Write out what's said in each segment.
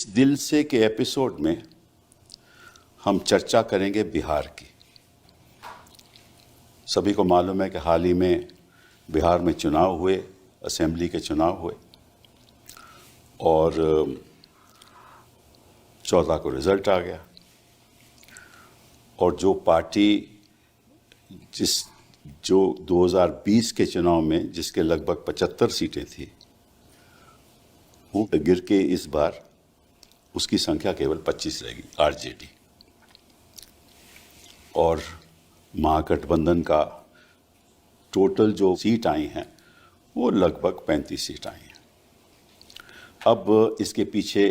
दिल से के एपिसोड में हम चर्चा करेंगे बिहार की। सभी को मालूम है कि हाल ही में बिहार में चुनाव हुए, असेंबली के चुनाव हुए और 14 को रिजल्ट आ गया और जो पार्टी जो 2020 के चुनाव में जिसके लगभग 75 सीटें थी, वो गिर के इस बार उसकी संख्या केवल 25 रहेगी, आरजेडी। और महागठबंधन का टोटल जो सीट आई हैं वो लगभग 35 सीट आई हैं। अब इसके पीछे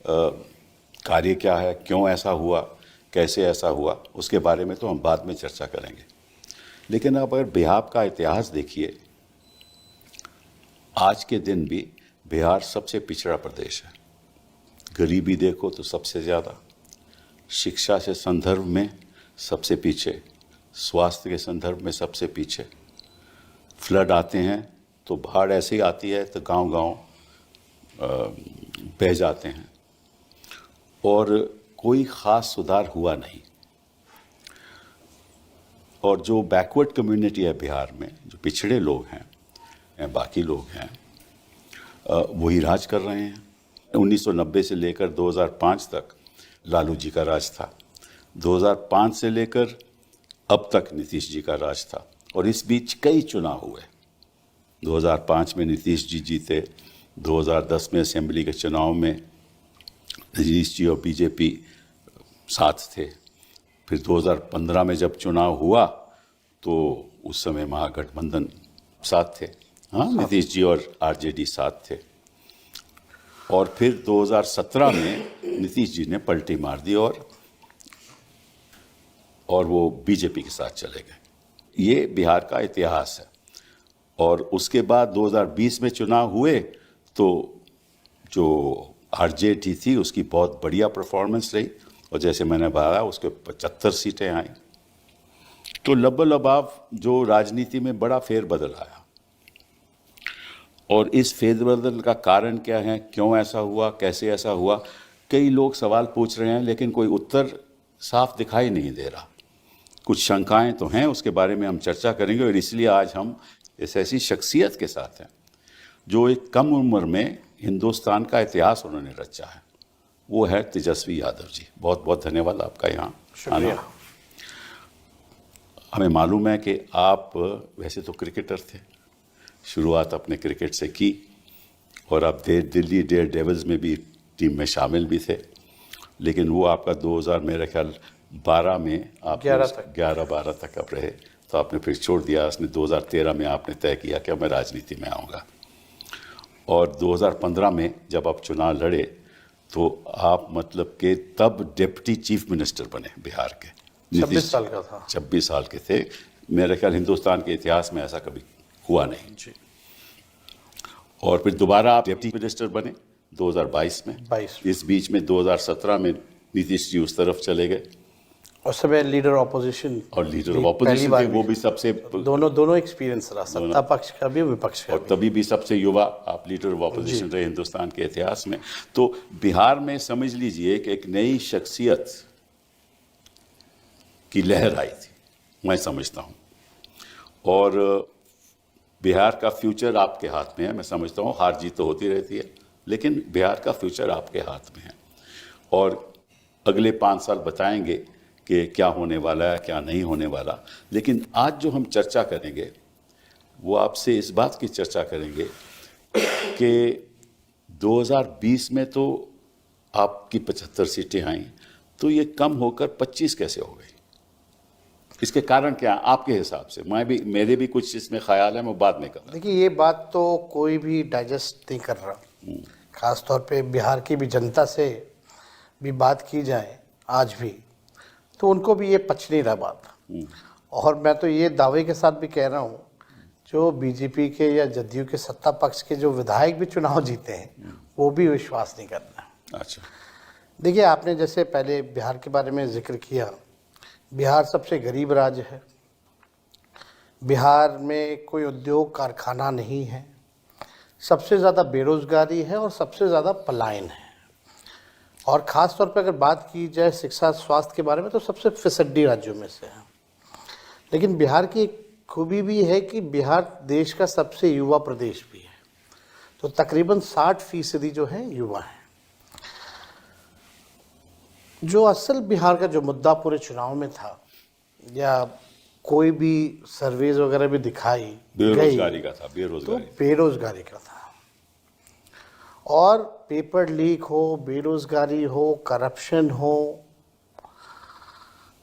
कार्य क्या है, क्यों ऐसा हुआ, कैसे ऐसा हुआ, उसके बारे में तो हम बाद में चर्चा करेंगे। लेकिन अब अगर बिहार का इतिहास देखिए, आज के दिन भी बिहार सबसे पिछड़ा प्रदेश है। गरीबी देखो तो सबसे ज़्यादा, शिक्षा से संदर्भ में सबसे पीछे, स्वास्थ्य के संदर्भ में सबसे पीछे। फ्लड आते हैं तो बाढ़ ऐसे ही आती है तो गांव-गांव बह जाते हैं और कोई ख़ास सुधार हुआ नहीं। और जो बैकवर्ड कम्युनिटी है बिहार में, जो पिछड़े लोग हैं या बाकी लोग हैं, वही राज कर रहे हैं। 1990 से लेकर 2005 तक लालू जी का राज था, 2005 से लेकर अब तक नीतीश जी का राज था और इस बीच कई चुनाव हुए। 2005 में नीतीश जी जीते, 2010 में असेंबली के चुनाव में नीतीश जी और बीजेपी साथ थे। फिर 2015 में जब चुनाव हुआ तो उस समय महागठबंधन साथ थे, हाँ, नीतीश जी और आरजेडी साथ थे। और फिर 2017 में नीतीश जी ने पलटी मार दी और वो बीजेपी के साथ चले गए। ये बिहार का इतिहास है। और उसके बाद 2020 में चुनाव हुए तो जो आरजेडी थी उसकी बहुत बढ़िया परफॉर्मेंस रही और जैसे मैंने बताया उसके 75 सीटें आई। तो लबाव जो राजनीति में बड़ा फेरबदल आया और इस फेरबदल का कारण क्या है, क्यों ऐसा हुआ, कैसे ऐसा हुआ, कई लोग सवाल पूछ रहे हैं लेकिन कोई उत्तर साफ दिखाई नहीं दे रहा। कुछ शंकाएं तो हैं, उसके बारे में हम चर्चा करेंगे और इसलिए आज हम इस ऐसी शख्सियत के साथ हैं जो एक कम उम्र में हिंदुस्तान का इतिहास उन्होंने रचा है। वो है तेजस्वी यादव जी। बहुत बहुत धन्यवाद आपका यहाँ आना। हमें मालूम है कि आप वैसे तो क्रिकेटर थे, शुरुआत अपने क्रिकेट से की और आप दिल्ली डेयर डेविल्स में भी टीम में शामिल भी थे, लेकिन वो आपका 2000 मेरे ख्याल 12 में आप 11-12 तक आप रहे तो आपने फिर छोड़ दिया। उसने 2013 में आपने तय किया कि मैं राजनीति में आऊँगा और 2015 में जब आप चुनाव लड़े तो आप मतलब कि तब डिप्टी चीफ मिनिस्टर बने बिहार के। 26 साल का था। 26 साल के थे। मेरे ख्याल हिंदुस्तान के इतिहास में ऐसा कभी हुआ नहीं जी। और फिर दोबारा आप डिप्टी मिनिस्टर बने 2022 में। 22। इस बीच में 2017 में नीतीश जी उस तरफ चले गए। उस समय लीडर ऑपोजिशन और लीडर ऑफ ऑपोजिशन थे, वो भी सबसे दोनों एक्सपीरियंस रहा, सत्ता पक्ष का भी विपक्ष का और भी। तभी भी सबसे युवा आप लीडर ऑफ ऑपोजिशन रहे हिंदुस्तान के इतिहास में। तो बिहार में समझ लीजिए कि एक नई शख्सियत की लहर आई थी, मैं समझता हूँ। और बिहार का फ्यूचर आपके हाथ में है। मैं समझता हूँ हार जीत तो होती रहती है लेकिन बिहार का फ्यूचर आपके हाथ में है और अगले 5 साल बताएंगे कि क्या होने वाला है, क्या नहीं होने वाला। लेकिन आज जो हम चर्चा करेंगे वो आपसे इस बात की चर्चा करेंगे कि 2020 में तो आपकी 75 सीटें आईं, तो ये कम होकर 25 कैसे हो गई? इसके कारण क्या है आपके हिसाब से? मेरे भी कुछ इसमें ख्याल है, मैं बाद में कहूँगा। देखिए, ये बात तो कोई भी डाइजेस्ट नहीं कर रहा। खास तौर पे बिहार की भी जनता से भी बात की जाए आज भी तो उनको भी ये पच नहीं रहा बात। और मैं तो ये दावे के साथ भी कह रहा हूँ, जो बीजेपी के या जदयू के सत्ता पक्ष के जो विधायक भी चुनाव जीते हैं वो भी विश्वास नहीं करना। अच्छा, देखिए, आपने जैसे पहले बिहार के बारे में जिक्र किया, बिहार सबसे गरीब राज्य है। बिहार में कोई उद्योग कारखाना नहीं है, सबसे ज़्यादा बेरोजगारी है और सबसे ज़्यादा पलायन है। और ख़ास तौर पे अगर बात की जाए शिक्षा स्वास्थ्य के बारे में तो सबसे फिसड्डी राज्यों में से है। लेकिन बिहार की एक खूबी भी है कि बिहार देश का सबसे युवा प्रदेश भी है। तो तकरीबन 60% जो है युवा हैं। जो असल बिहार का जो मुद्दा पूरे चुनाव में था या कोई भी सर्वेज वगैरह भी दिखाई बेरोजगारी का था, तो बेरोजगारी का था। और पेपर लीक हो, बेरोजगारी हो, करप्शन हो,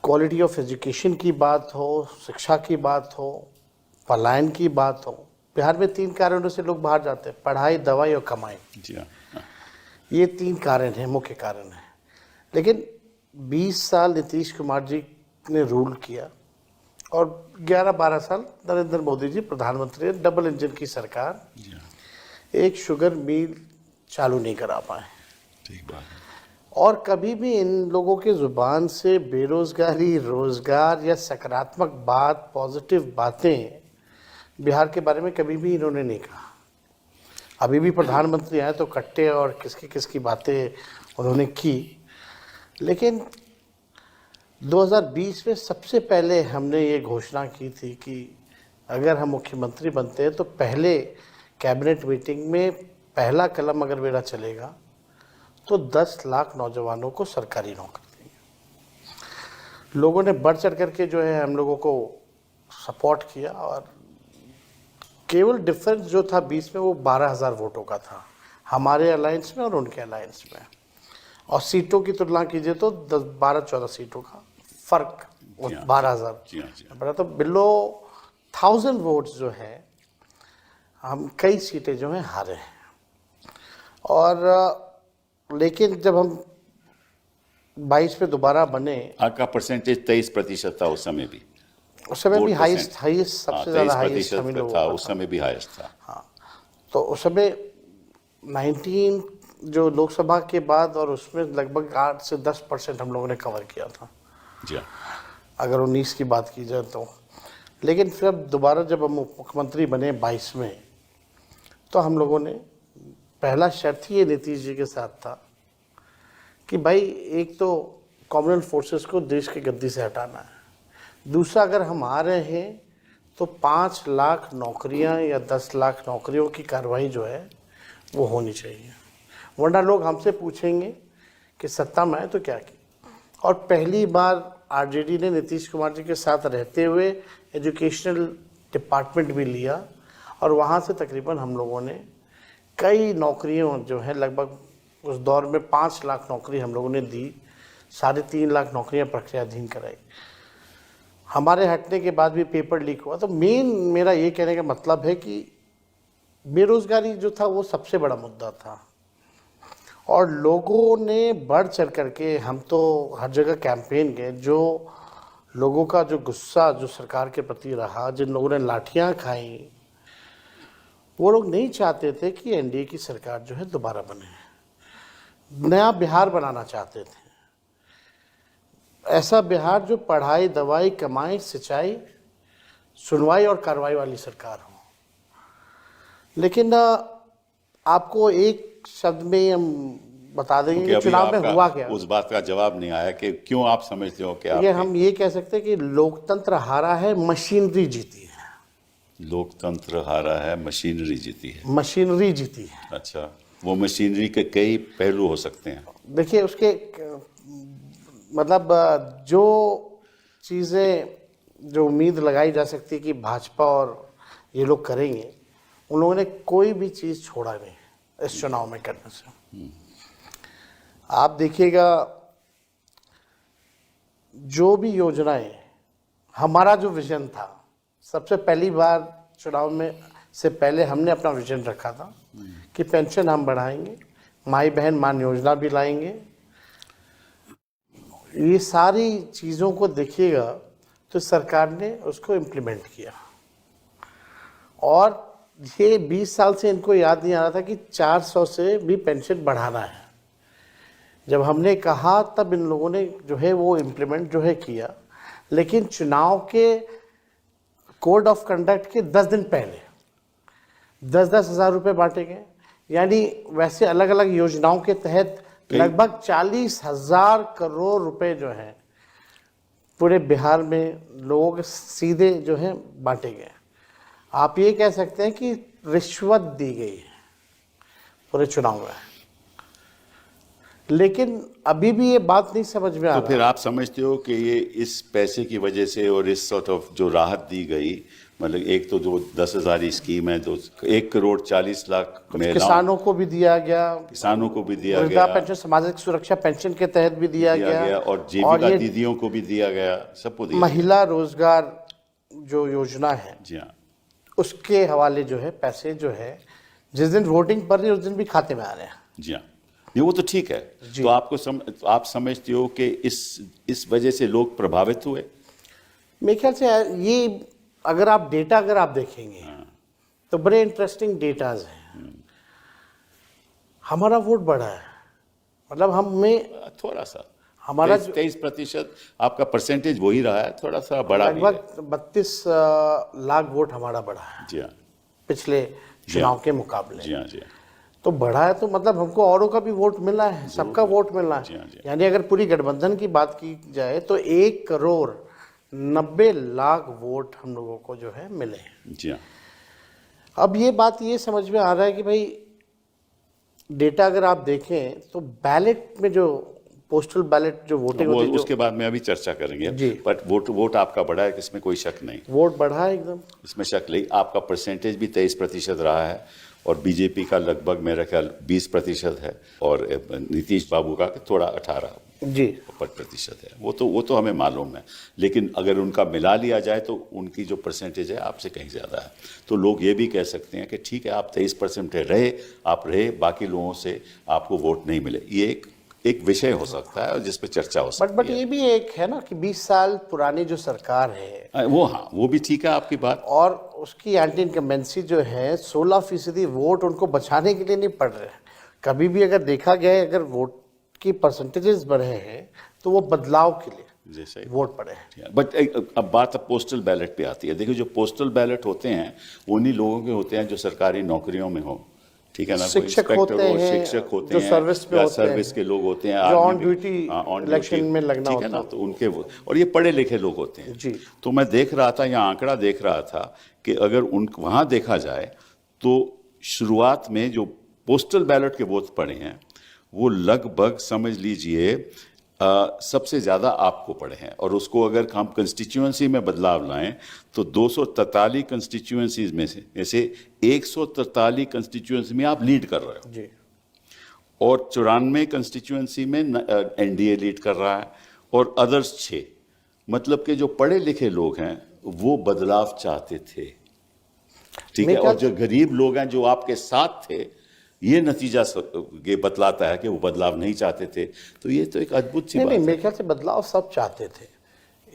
क्वालिटी ऑफ एजुकेशन की बात हो, शिक्षा की बात हो, पलायन की बात हो। बिहार में 3 कारणों से लोग बाहर जाते हैं: पढ़ाई, दवाई और कमाई। जी हाँ। ये 3 कारण हैं, मुख्य कारण हैं। लेकिन 20 साल नीतीश कुमार जी ने रूल किया और 11-12 साल नरेंद्र मोदी जी प्रधानमंत्री, डबल इंजन की सरकार, जी हाँ, एक शुगर मिल चालू नहीं करा पाए। ठीक बात है। और कभी भी इन लोगों के ज़ुबान से बेरोजगारी, रोजगार या सकारात्मक बात, पॉजिटिव बातें बिहार के बारे में कभी भी इन्होंने नहीं कहा। अभी भी प्रधानमंत्री आए तो कट्टे और किसकी किसकी बातें उन्होंने की। लेकिन 2020 में सबसे पहले हमने ये घोषणा की थी कि अगर हम मुख्यमंत्री बनते हैं तो पहले कैबिनेट मीटिंग में पहला कलम अगर मेरा चलेगा तो 10 लाख नौजवानों को सरकारी नौकरी देंगे। लोगों ने बढ़ चढ़ करके जो है हम लोगों को सपोर्ट किया और केवल डिफरेंस जो था 20 में वो 12,000 वोटों का था, हमारे अलायंस में और उनके अलायंस में। और सीटों की तुलना कीजिए तो 12-14 सीटों का फर्क, 12,000 बड़ा। तो बिलो 1000 वोट्स जो है हम कई सीटें जो हैं हारे हैं। और लेकिन जब हम 22 में दोबारा बने, आपका परसेंटेज 23% था उस समय भी। उस समय भी 4%। हाईएस्ट सबसे ज़्यादा हाईएस्ट हम लोगों था, का उस समय भी हाईएस्ट था। हाँ, तो उस समय 19 जो लोकसभा के बाद और उसमें लगभग 8 से 10% हम लोगों ने कवर किया था, जी हाँ। अगर 19 की बात की जाए तो। लेकिन फिर दोबारा जब हम मुख्यमंत्री बने 22 में, तो हम लोगों ने पहला शर्त ही ये नीतीश जी के साथ था कि भाई एक तो कॉमनल फोर्सेस को देश की गद्दी से हटाना है, दूसरा अगर हम आ रहे हैं तो 5 लाख नौकरियां या 10 लाख नौकरियों की कार्रवाई जो है वो होनी चाहिए, वरना लोग हमसे पूछेंगे कि सत्ता में आए तो क्या की। और पहली बार आरजेडी ने नीतीश कुमार जी के साथ रहते हुए एजुकेशनल डिपार्टमेंट भी लिया और वहाँ से तकरीबन हम लोगों ने कई नौकरियों जो है, लगभग उस दौर में 5 लाख नौकरी हम लोगों ने दी, 3.5 लाख नौकरियां प्रक्रियाधीन कराई। हमारे हटने के बाद भी पेपर लीक हुआ। तो मेन मेरा ये कहने का मतलब है कि बेरोजगारी जो था वो सबसे बड़ा मुद्दा था और लोगों ने बढ़ चढ़ करके, हम तो हर जगह कैंपेन गए, जो लोगों का जो गुस्सा जो सरकार के प्रति रहा, जिन लोगों ने लाठियां खाई, वो लोग नहीं चाहते थे कि एनडीए की सरकार जो है दोबारा बने। नया बिहार बनाना चाहते थे, ऐसा बिहार जो पढ़ाई, दवाई, कमाई, सिंचाई, सुनवाई और कार्रवाई वाली सरकार हो। लेकिन आपको एक शब्द में हम बता देंगे कि चुनाव में हुआ क्या। उस बात का जवाब नहीं आया कि क्यों आप समझते हो कि ये हम ये कह सकते हैं कि लोकतंत्र हारा है, मशीनरी जीती है। लोकतंत्र हारा है, मशीनरी जीती है। मशीनरी जीती है। अच्छा, वो मशीनरी के कई पहलू हो सकते हैं। देखिए, उसके मतलब जो चीज़ें जो उम्मीद लगाई जा सकती है कि भाजपा और ये लोग करेंगे, उन लोगों ने कोई भी चीज़ छोड़ा नहीं इस चुनाव में करने से। आप देखिएगा, जो भी योजनाएं, हमारा जो विजन था, सबसे पहली बार चुनाव में से पहले हमने अपना विजन रखा था कि पेंशन हम बढ़ाएंगे, माई बहन मान योजना भी लाएंगे। ये सारी चीज़ों को देखिएगा तो सरकार ने उसको इम्प्लीमेंट किया और ये 20 साल से इनको याद नहीं आ रहा था कि 400 से भी पेंशन बढ़ाना है। जब हमने कहा तब इन लोगों ने जो है वो इम्प्लीमेंट जो है किया। लेकिन चुनाव के कोड ऑफ कंडक्ट के 10 दिन पहले 10-10 हज़ार रुपये बांटे गए, यानी वैसे अलग अलग योजनाओं के तहत लगभग 40,000 करोड़ रुपए जो है पूरे बिहार में लोग सीधे जो है बांटे गए। आप ये कह सकते हैं कि रिश्वत दी गई है पूरे चुनाव में, लेकिन अभी भी ये बात नहीं समझ में आ तो रहा। फिर आप समझते हो कि ये इस पैसे की वजह से और इस सॉर्ट ऑफ जो राहत दी गई, मतलब एक तो जो 10,000 स्कीम है, 1,40,00,000 महिलाओं, किसानों को भी दिया गया, किसानों को भी दिया वृद्धा गया, पेंशन, सामाजिक सुरक्षा पेंशन के तहत भी दिया गया, और जीविका ये दीदियों को भी दिया गया, सबको दिया महिला रोजगार जो योजना है गया। जी हाँ, उसके हवाले जो है पैसे जो है जिस दिन वोटिंग पड़ रही है उस दिन भी खाते में आ रहे हैं। जी हाँ, नहीं वो तो ठीक है। तो आप समझते हो कि इस वजह से लोग प्रभावित हुए? मेरे ख्याल से ये अगर आप देखेंगे तो बड़े इंटरेस्टिंग डेटाज हैं। हमारा वोट बढ़ा है, मतलब हमें थोड़ा सा, हमारा 23% आपका परसेंटेज वही रहा है, थोड़ा सा बढ़ा भी है। लगभग 32 लाख वोट हमारा बढ़ा है जी हाँ, पिछले चुनाव के मुकाबले। जी हाँ, जी हाँ, तो बढ़ा है तो मतलब हमको औरों का भी वोट मिला है, सबका वोट मिला जी हाँ, जी है। हाँ। यानी अगर पूरी गठबंधन की बात की जाए तो 1,90,00,000 वोट हम लोगों को जो है मिले हैं। जी हाँ, अब ये बात ये समझ में आ रहा है कि भाई डेटा अगर आप देखें तो बैलेट में जो पोस्टल बैलेट जो वोटिंग वो होती है, उसके बाद में अभी चर्चा करेंगे। जी। बट वोट आपका बढ़ा है, इसमें कोई शक नहीं, वोट बढ़ा है एकदम। इसमें शक नहीं। आपका परसेंटेज भी 23% रहा है और बीजेपी का लगभग मेरा ख्याल 20% है और नीतीश बाबू का थोड़ा 18% है। वो तो हमें मालूम है, लेकिन अगर उनका मिला लिया जाए तो उनकी जो परसेंटेज है आपसे कहीं ज़्यादा है। तो लोग ये भी कह सकते हैं कि ठीक है, आप 23% रहे, बाकी लोगों से आपको वोट नहीं मिले। ये एक विषय हो सकता है और जिस पे चर्चा हो सकती बट है। ये भी एक है ना कि 20 साल पुरानी जो सरकार है वो भी ठीक है आपकी बात। और उसकी एंटी इनकम्बेंसी जो है 16% वोट उनको बचाने के लिए नहीं पड़ रहे। कभी भी अगर देखा गया है, अगर वोट की परसेंटेजेस बढ़े हैं तो वो बदलाव के लिए जैसे वोट पड़े हैं। बट अब बात पोस्टल बैलेट पे आती है। देखिए, जो पोस्टल बैलेट होते हैं उन्हीं लोगों के होते हैं जो सरकारी नौकरियों में हो, ठीक है ना, कोई शिक्षक इंस्पेक्टर होते हो, हैं, शिक्षक होते जो हैं, सर्विस में या होते सर्विस हैं, के लोग होते हैं, जो आर्मी ऑन ड्यूटी इलेक्शन में लगना ठीक है होता ना, तो उनके और ये पढ़े लिखे लोग होते हैं जी। तो मैं देख रहा था, यहाँ आंकड़ा देख रहा था कि अगर वहाँ देखा जाए तो शुरुआत में जो पोस्टल बैलेट के वोट पड़े हैं वो लगभग समझ लीजिए सबसे ज़्यादा आपको पड़े हैं। और उसको अगर हम कंस्टिट्यूएंसी में बदलाव लाएं तो 243 कंस्टिट्यूएंसीज में से 143 कंस्टिट्यूएंसी में आप लीड कर रहे हो जी। और 94 कंस्टिट्यूएंसी में एनडीए लीड कर रहा है और अदर्स 6। मतलब कि जो पढ़े लिखे लोग हैं वो बदलाव चाहते थे, ठीक है, और जो गरीब लोग हैं जो आपके साथ थे, ये नतीजा ये बतलाता है कि वो बदलाव नहीं चाहते थे। तो ये तो एक अद्भुत सी बात है। मेरे ख्याल से बदलाव सब चाहते थे।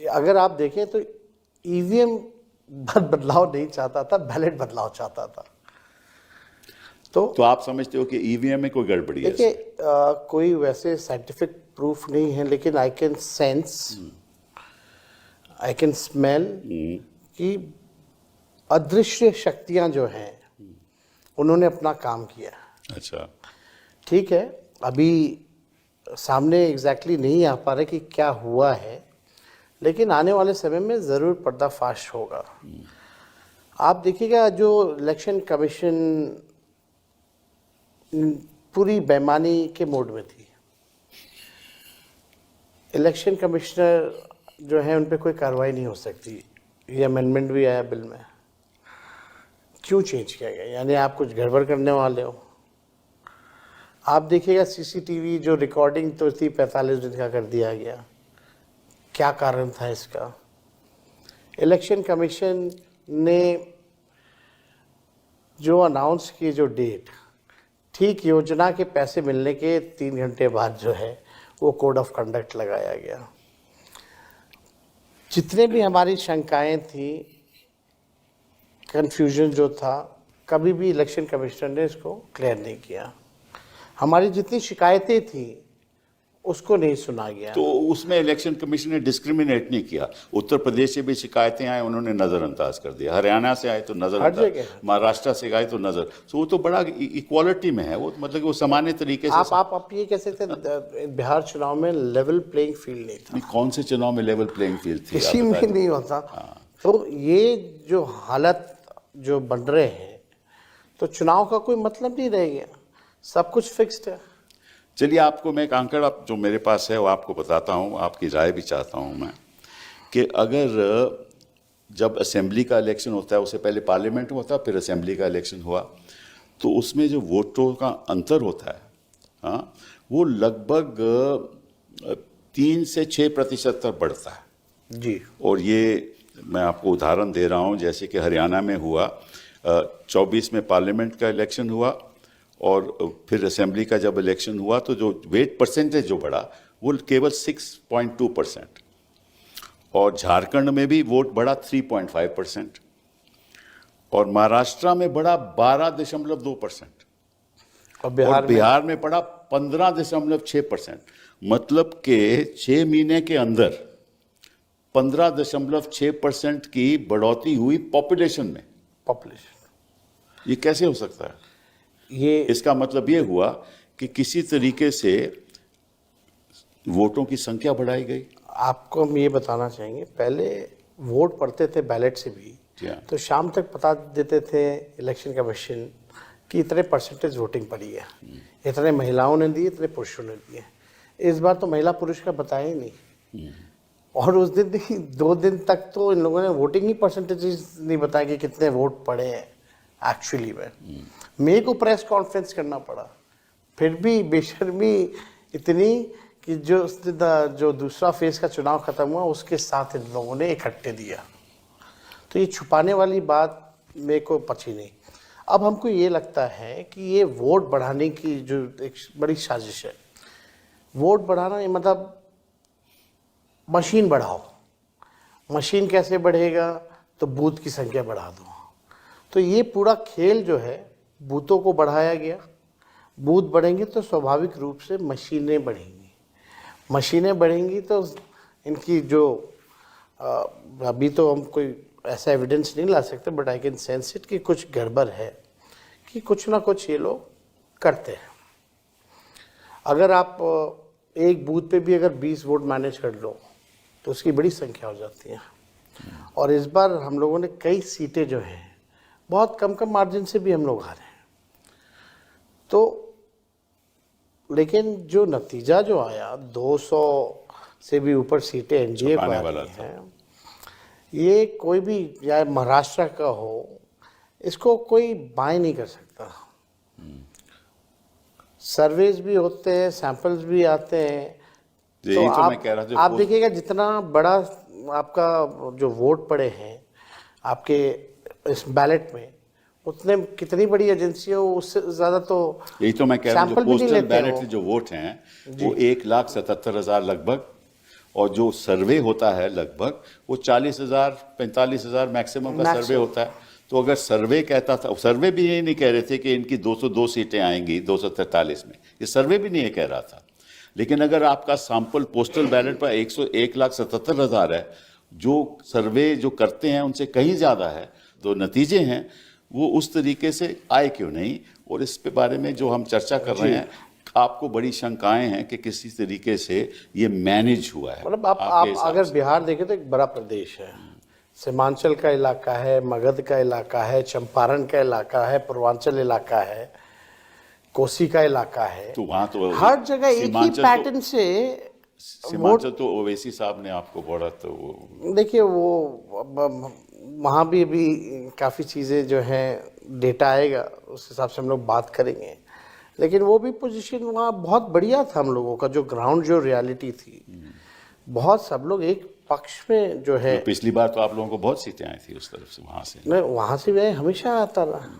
अगर आप देखें तो ईवीएम बदलाव नहीं चाहता था, बैलेट बदलाव चाहता था। तो आप समझते हो कि ईवीएम में कोई गड़बड़ी है? देखिए, कोई वैसे साइंटिफिक प्रूफ नहीं है, लेकिन I can sense, I can smell कि अदृश्य शक्तियां जो हैं उन्होंने अपना काम किया। अच्छा, ठीक है, अभी सामने एग्जैक्टली नहीं आ पा रहा कि क्या हुआ है, लेकिन आने वाले समय में ज़रूर पर्दाफाश होगा। आप देखिएगा, जो इलेक्शन कमीशन पूरी बेईमानी के मोड में थी। इलेक्शन कमिश्नर जो है उन पे कोई कार्रवाई नहीं हो सकती। ये अमेंडमेंट भी आया बिल में। क्यों चेंज किया गया? यानी आप कुछ गड़बड़ करने वाले हो। आप देखिएगा सीसीटीवी जो रिकॉर्डिंग तो थी 45 दिन का कर दिया गया। क्या कारण था इसका? इलेक्शन कमीशन ने जो अनाउंस की जो डेट, ठीक योजना के पैसे मिलने के 3 घंटे बाद जो है वो कोड ऑफ कंडक्ट लगाया गया। जितने भी हमारी शंकाएं थी, कन्फ्यूजन जो था, कभी भी इलेक्शन कमिश्नर ने इसको क्लियर नहीं किया। हमारी जितनी शिकायतें थी उसको नहीं सुना गया। तो उसमें इलेक्शन कमीशन ने डिस्क्रिमिनेट नहीं किया। उत्तर प्रदेश से भी शिकायतें आए, उन्होंने नज़रअंदाज कर दिया। हरियाणा से आए तो हर नज़रअंदाज, जगह। महाराष्ट्र से आए तो नज़र, तो वो तो बड़ा इक्वालिटी में है, वो मतलब कि वो सामान्य तरीके से। आप ये कह सकते हैं बिहार चुनाव में लेवल प्लेइंग फील्ड नहीं था। कौन से चुनाव में लेवल प्लेइंग फील्ड थी? किसी में नहीं होता। तो ये जो हालत जो बन रहे हैं, तो चुनाव का कोई मतलब नहीं रह गया, सब कुछ फिक्स्ड है। चलिए, आपको मैं एक आंकड़ा जो मेरे पास है वो आपको बताता हूँ, आपकी राय भी चाहता हूँ मैं, कि अगर जब असेंबली का इलेक्शन होता है, उससे पहले पार्लियामेंट में होता है, फिर असेंबली का इलेक्शन हुआ, तो उसमें जो वोटों का अंतर होता है, हाँ, वो लगभग 3 से 6% तक बढ़ता है जी। और ये मैं आपको उदाहरण दे रहा हूँ, जैसे कि हरियाणा में हुआ 24 में पार्लियामेंट का इलेक्शन हुआ और फिर असेंबली का जब इलेक्शन हुआ तो जो वेट परसेंटेज जो बढ़ा वो केवल 6.2%, और झारखंड में भी वोट बढ़ा 3.5%, और महाराष्ट्र में बढ़ा 12.2%, और और बिहार में बढ़ा 15.6%। मतलब कि 6 महीने के अंदर 15.6% की बढ़ोतरी हुई पॉपुलेशन में। पॉपुलेशन, ये कैसे हो सकता है? ये इसका मतलब ये हुआ कि किसी तरीके से वोटों की संख्या बढ़ाई गई। आपको हम ये बताना चाहेंगे, पहले वोट पड़ते थे बैलेट से भी, तो शाम तक बता देते थे इलेक्शन कमीशन कि इतने परसेंटेज वोटिंग पड़ी है, इतने महिलाओं ने दिए, इतने पुरुषों ने दिए। इस बार तो महिला पुरुष का बताया ही नहीं, और उस दिन नहीं 2 दिन तक तो इन लोगों ने वोटिंग ही परसेंटेज नहीं बताया कि कितने वोट पड़े हैं एक्चुअली में। मेरे को प्रेस कॉन्फ्रेंस करना पड़ा, फिर भी बेशर्मी इतनी कि जो दूसरा फेज का चुनाव खत्म हुआ उसके साथ इन लोगों ने इकट्ठे दिया। तो ये छुपाने वाली बात मेरे को पची नहीं। अब हमको ये लगता है कि ये वोट बढ़ाने की जो एक बड़ी साजिश है, वोट बढ़ाना ये मतलब मशीन बढ़ाओ। मशीन कैसे बढ़ेगा? तो बूथ की संख्या बढ़ा दो। तो ये पूरा खेल जो है, बूथों को बढ़ाया गया। बूथ बढ़ेंगे तो स्वाभाविक रूप से मशीनें बढ़ेंगी, मशीनें बढ़ेंगी तो इनकी जो अभी तो हम कोई ऐसा एविडेंस नहीं ला सकते, but I can sense it कि कुछ गड़बड़ है, कि कुछ ना कुछ ये लोग करते हैं। अगर आप एक बूथ पे भी अगर 20 वोट मैनेज कर लो तो उसकी बड़ी संख्या हो जाती है। और इस बार हम लोगों ने कई सीटें जो हैं बहुत कम कम मार्जिन से भी हम लोग हारे हैं। तो लेकिन जो नतीजा जो आया, 200 से भी ऊपर सीटें एनडीए को आ रही हैं, ये कोई भी या महाराष्ट्र का हो, इसको कोई बाय नहीं कर सकता। सर्वेज भी होते हैं, सैंपल्स भी आते हैं, तो आप देखिएगा जितना बड़ा आपका जो वोट पड़े हैं आपके इस बैलेट में, उतने कितनी बड़ी एजेंसी हो उससे ज़्यादा तो यही तो मैं कह रहा हूँ, जो पोस्टल बैलेट से जो वोट हैं वो 1,77,000 लगभग, और जो सर्वे होता है लगभग वो 40,000 45,000 मैक्सिमम का सर्वे होता है। तो अगर सर्वे कहता था, सर्वे भी ये नहीं कह रहे थे कि इनकी 202 सीटें आएंगी 243 में, ये सर्वे भी नहीं ये कह रहा था। लेकिन अगर आपका सैंपल पोस्टल बैलेट पर 1,77,000 है, जो सर्वे जो करते हैं उनसे कहीं ज़्यादा है, तो नतीजे हैं वो उस तरीके से आए क्यों नहीं। और इस पे बारे में जो हम चर्चा कर रहे हैं, आपको बड़ी शंकाएं हैं कि किसी तरीके से ये मैनेज हुआ है। मतलब आप अगर बिहार देखें तो एक बड़ा प्रदेश है, सीमांचल का इलाका है, मगध का इलाका है, चंपारण का इलाका है, पूर्वांचल इलाका है, कोसी का इलाका है, तो वहाँ तो हर जगह एक ही पैटर्न से सीमांचल तो ओवैसी साहब ने आपको बोला, तो देखिए वो वहाँ भी अभी काफ़ी चीज़ें जो हैं डेटा आएगा उस हिसाब से हम लोग बात करेंगे। लेकिन वो भी पोजीशन वहाँ बहुत बढ़िया था हम लोगों का, जो ग्राउंड जो रियलिटी थी, बहुत सब लोग एक पक्ष में जो है। तो पिछली बार तो आप लोगों को बहुत सीटें आई थी उस तरफ से, वहाँ से नहीं, वहाँ से मैं हमेशा आता रहा।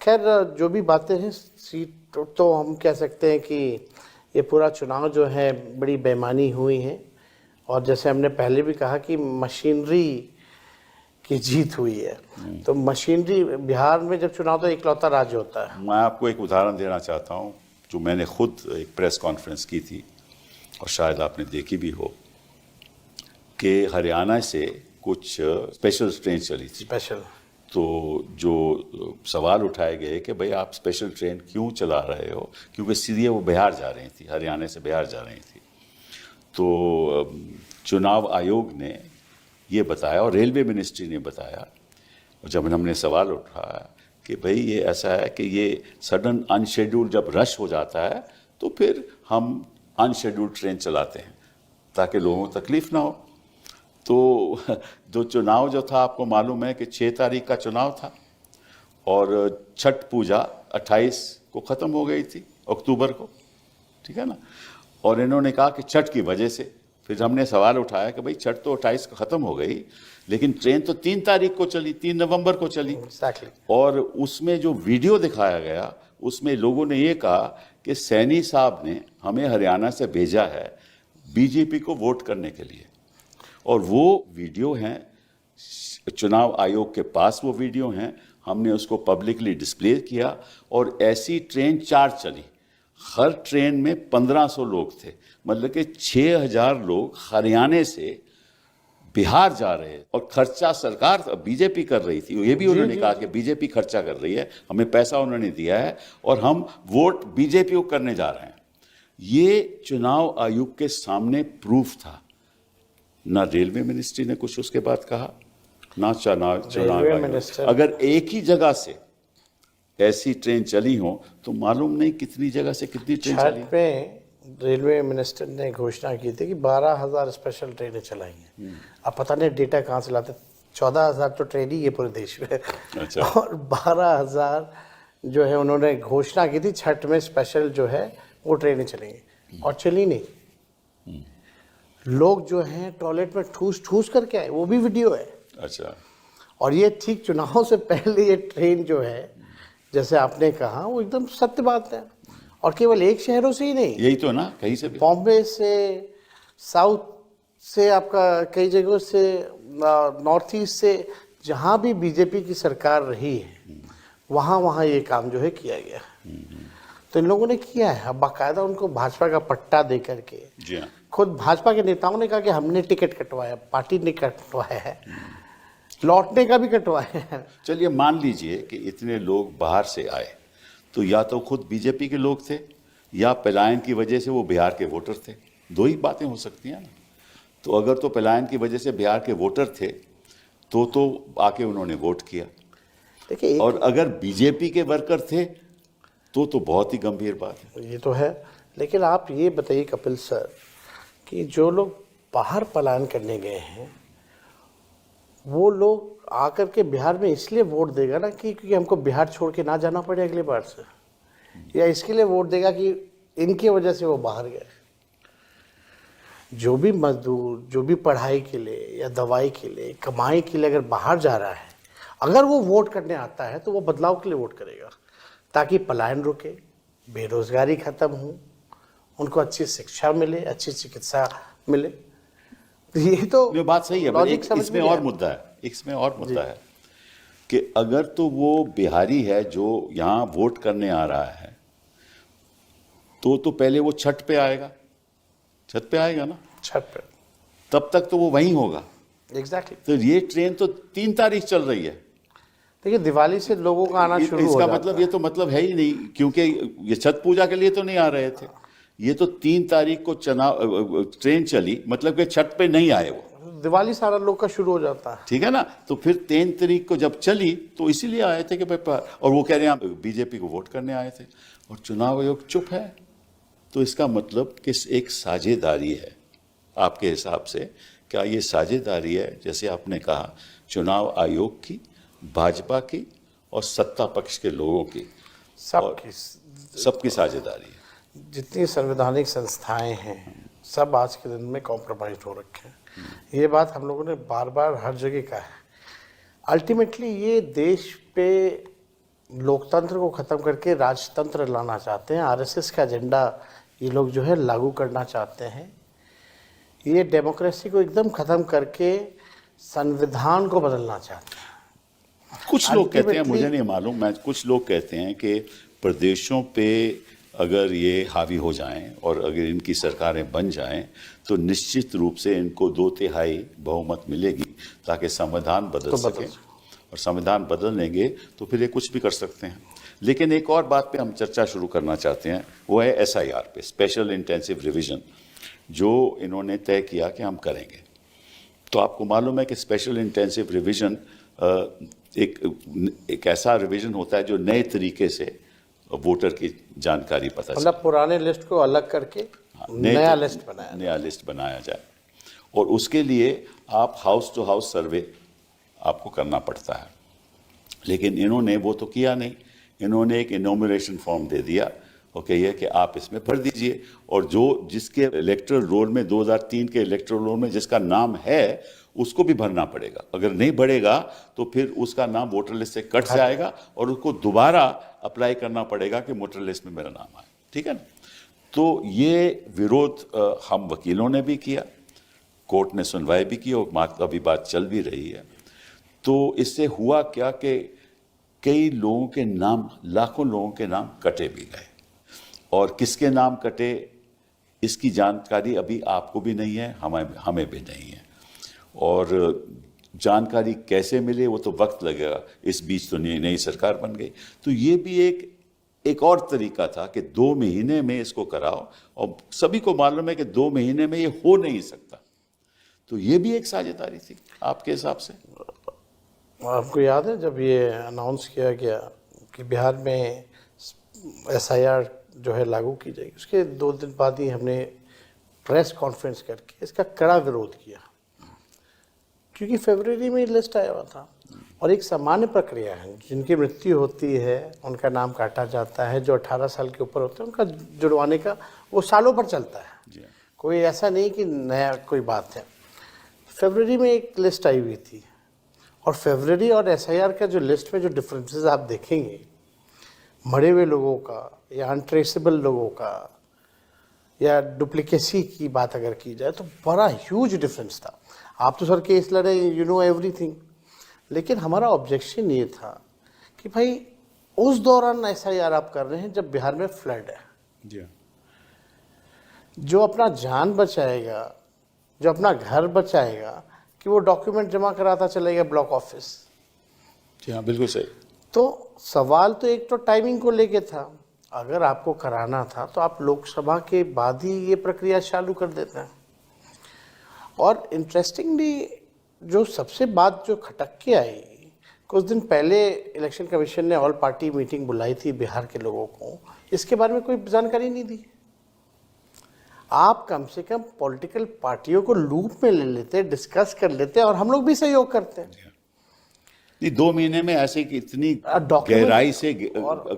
खैर जो भी बातें हैं, सीट तो हम कह सकते हैं कि ये पूरा चुनाव जो है बड़ी बेईमानी हुई है, और जैसे हमने पहले भी कहा कि मशीनरी की जीत हुई है। तो मशीनरी, बिहार में जब चुनाव तो इकलौता राज्य होता है। मैं आपको एक उदाहरण देना चाहता हूँ, जो मैंने खुद एक प्रेस कॉन्फ्रेंस की थी और शायद आपने देखी भी हो कि हरियाणा से कुछ स्पेशल ट्रेन चली थी। स्पेशल। तो जो सवाल उठाए गए कि भाई आप स्पेशल ट्रेन क्यों चला रहे हो, क्योंकि सीधे वो बिहार जा रही थी, हरियाणा से बिहार जा रही थी। तो चुनाव आयोग ने ये बताया और रेलवे मिनिस्ट्री ने बताया, और जब हमने सवाल उठाया कि भाई ये ऐसा है कि ये सडन अनशेड्यूल जब रश हो जाता है तो फिर हम अनशेड्यूल्ड ट्रेन चलाते हैं ताकि लोगों को तकलीफ ना हो। तो जो चुनाव जो था, आपको मालूम है कि 6 तारीख का चुनाव था और छठ पूजा 28 को ख़त्म हो गई थी, अक्टूबर को, ठीक है ना। और इन्होंने कहा कि छठ की वजह से, फिर हमने सवाल उठाया कि भाई छठ तो 28 को ख़त्म हो गई, लेकिन ट्रेन तो 3 तारीख को चली, 3 नवंबर को चली। Exactly. और उसमें जो वीडियो दिखाया गया उसमें लोगों ने ये कहा कि सैनी साहब ने हमें हरियाणा से भेजा है बीजेपी को वोट करने के लिए, और वो वीडियो हैं, चुनाव आयोग के पास वो वीडियो हैं, हमने उसको पब्लिकली डिस्प्ले किया। और ऐसी ट्रेन 4 चली, हर ट्रेन में 1500 लोग थे, मतलब कि 6000 लोग हरियाणा से बिहार जा रहे हैं। और खर्चा सरकार बीजेपी कर रही थी, ये भी उन्होंने कहा कि बीजेपी खर्चा कर रही है, हमें पैसा उन्होंने दिया है और हम वोट बीजेपी को करने जा रहे हैं। ये चुनाव आयोग के सामने प्रूफ था। ना रेलवे मिनिस्ट्री ने कुछ उसके बाद कहा, ना चुनाव आयोग। अगर एक ही जगह से ऐसी ट्रेन चली हो तो मालूम नहीं कितनी जगह से कितनी ट्रेन चली। छठ में रेलवे मिनिस्टर ने घोषणा की थी कि 12,000 स्पेशल ट्रेनें चलाई हैं। अब पता नहीं डेटा कहाँ से लाते, 14,000 तो ट्रेन ही है पूरे देश में। अच्छा। और 12,000 जो है उन्होंने घोषणा की थी छठ में स्पेशल जो है वो ट्रेनें चलेंगी, और चली नहीं। लोग जो हैं टॉयलेट में ठूस ठूस करके आए, वो भी वीडियो है। अच्छा। और ये ठीक चुनाव से पहले ये ट्रेन जो है, जैसे आपने कहा, वो एकदम सत्य बात है। और केवल एक शहरों से ही नहीं, यही तो ना, कहीं से भी, बॉम्बे से, साउथ से, आपका कई जगहों से, नॉर्थ ईस्ट से, जहाँ भी बीजेपी की सरकार रही है वहाँ ये काम जो है किया गया। तो इन लोगों ने किया है। अब बाकायदा उनको भाजपा का पट्टा दे करके, जी हाँ, खुद भाजपा के नेताओं ने कहा कि हमने टिकट कटवाया, पार्टी ने कटवाया है, लौटने का भी कटवाया है। चलिए मान लीजिए कि इतने लोग बाहर से आए, तो या तो खुद बीजेपी के लोग थे या पलायन की वजह से वो बिहार के वोटर थे। 2 ही बातें हो सकती हैं ना। तो अगर तो पलायन की वजह से बिहार के वोटर थे तो आके उन्होंने वोट किया। देखिए, और अगर बीजेपी के वर्कर थे तो बहुत ही गंभीर बात है। ये तो है। लेकिन आप ये बताइए कपिल सर कि जो लोग बाहर पलायन करने गए हैं वो लोग आकर के बिहार में इसलिए वोट देगा ना कि क्योंकि हमको बिहार छोड़ के ना जाना पड़े अगली बार से, या इसके लिए वोट देगा कि इनकी वजह से वो बाहर गए। जो भी मजदूर, जो भी पढ़ाई के लिए या दवाई के लिए, कमाई के लिए अगर बाहर जा रहा है, अगर वो वोट करने आता है तो वो बदलाव के लिए वोट करेगा, ताकि पलायन रुके, बेरोजगारी खत्म हो, उनको अच्छी शिक्षा मिले, अच्छी चिकित्सा मिले। ये तो बात सही है। लॉजिक समझ इसमें में और आया। मुद्दा है, इसमें और मुद्दा है कि अगर तो वो बिहारी है जो यहाँ वोट करने आ रहा है तो पहले वो छठ पे आएगा, छठ पे आएगा ना, छठ पे, तब तक तो वो वहीं होगा। एग्जैक्टली। तो ये ट्रेन तो 3 तारीख चल रही है। देखिए, दिवाली से लोगों का आना शुरू हो इसका जाता मतलब है। ये तो मतलब है ही नहीं, क्योंकि ये छठ पूजा के लिए तो नहीं आ रहे थे। ये तो 3 तारीख को ट्रेन चली, मतलब कि छठ पे नहीं आए वो, दिवाली सारा लोग का शुरू हो जाता है। ठीक है ना। तो फिर 3 तारीख को जब चली तो इसीलिए आए थे कि भाई, और वो कह रहे हैं बीजेपी को वोट करने आए थे, और चुनाव आयोग चुप है। तो इसका मतलब कि एक साझेदारी है। आपके हिसाब से क्या ये साझेदारी है, जैसे आपने कहा, चुनाव आयोग की, भाजपा की और सत्ता पक्ष के लोगों की, सबकी साझेदारी है? जितनी संवैधानिक संस्थाएं हैं सब आज के दिन में कॉम्प्रोमाइज हो रखे हैं। ये बात हम लोगों ने बार बार हर जगह कहा है। अल्टीमेटली ये देश पे लोकतंत्र को ख़त्म करके राजतंत्र लाना चाहते हैं। आरएसएस का एजेंडा ये लोग जो है लागू करना चाहते हैं। ये डेमोक्रेसी को एकदम ख़त्म करके संविधान को बदलना चाहते हैं। कुछ लोग कहते हैं, मुझे नहीं मालूम, कुछ लोग कहते हैं कि प्रदेशों पे अगर ये हावी हो जाएं और अगर इनकी सरकारें बन जाएं तो निश्चित रूप से इनको 2/3 बहुमत मिलेगी ताकि संविधान बदल सके, और संविधान बदल लेंगे तो फिर ये कुछ भी कर सकते हैं। लेकिन एक और बात पे हम चर्चा शुरू करना चाहते हैं, वो है SIR पे, स्पेशल इंटेंसिव रिवीजन, जो इन्होंने तय किया कि हम करेंगे। तो आपको मालूम है कि स्पेशल इंटेंसिव रिवीजन एक ऐसा रिवीजन होता है जो नए तरीके से वोटर की जानकारी पता चले, मतलब पुराने लिस्ट को अलग करके नया लिस्ट बनाया जाए। और उसके लिए आप हाउस टू हाउस सर्वे आपको करना पड़ता है, लेकिन इन्होंने वो तो किया नहीं। इन्होंने एक इनोमिनेशन फॉर्म दे दिया और कहिए कि आप इसमें भर दीजिए, और जिसके इलेक्टोरल रोल में 2003 के इलेक्टोरल रोल में जिसका नाम है उसको भी भरना पड़ेगा। अगर नहीं भरेगा तो फिर उसका नाम वोटर लिस्ट से कट जाएगा और उसको दोबारा अप्लाई करना पड़ेगा कि वोटर लिस्ट में मेरा नाम आए, ठीक है ना। तो ये विरोध हम वकीलों ने भी किया, कोर्ट ने सुनवाई भी की और अभी बात चल भी रही है। तो इससे हुआ क्या कि कई लोगों के नाम, लाखों लोगों के नाम कटे भी गए, और किसके नाम कटे इसकी जानकारी अभी आपको भी नहीं है, हमें भी नहीं है। और जानकारी कैसे मिले वो तो वक्त लगेगा। इस बीच तो नई सरकार बन गई, तो ये भी एक और तरीका था कि 2 महीने में इसको कराओ, और सभी को मालूम है कि 2 महीने में ये हो नहीं सकता। तो ये भी एक साझेदारी थी आपके हिसाब से। आपको याद है जब ये अनाउंस किया गया कि बिहार में SIR जो है लागू की जाएगी, उसके 2 दिन बाद ही हमने प्रेस कॉन्फ्रेंस करके इसका कड़ा विरोध किया, क्योंकि फरवरी में लिस्ट आया हुआ था और एक सामान्य प्रक्रिया है। जिनकी मृत्यु होती है उनका नाम काटा जाता है, जो 18 साल के ऊपर होते हैं उनका जुड़वाने का वो सालों पर चलता है, कोई ऐसा नहीं कि नया कोई बात है। फरवरी में एक लिस्ट आई हुई थी, और फरवरी और SIR का जो लिस्ट में जो डिफरेंसेस आप देखेंगे, मरे हुए लोगों का या अनट्रेसेबल लोगों का या डुप्लीकेसी की बात अगर की जाए तो बड़ा ह्यूज डिफरेंस था। आप तो सर केस लड़े, यू नो एवरीथिंग, लेकिन हमारा ऑब्जेक्शन ये था कि भाई उस दौरान SIR आप कर रहे हैं जब बिहार में फ्लड है। जो अपना जान बचाएगा, जो अपना घर बचाएगा, कि वो डॉक्यूमेंट जमा कराता चलेगा ब्लॉक ऑफिस। जी हाँ, बिल्कुल सही। तो सवाल तो एक तो टाइमिंग को लेके था, अगर आपको कराना था तो आप लोकसभा के बाद ही ये प्रक्रिया चालू कर देते हैं। और इंटरेस्टिंगली जो सबसे बात जो खटक के आई, कुछ दिन पहले इलेक्शन कमीशन ने ऑल पार्टी मीटिंग बुलाई थी बिहार के लोगों को, इसके बारे में कोई जानकारी नहीं दी। आप कम से कम पॉलिटिकल पार्टियों को लूप में ले लेते, डिस्कस कर लेते, और हम लोग भी सहयोग करते हैं। 2 महीने में ऐसे कि इतनी गहराई से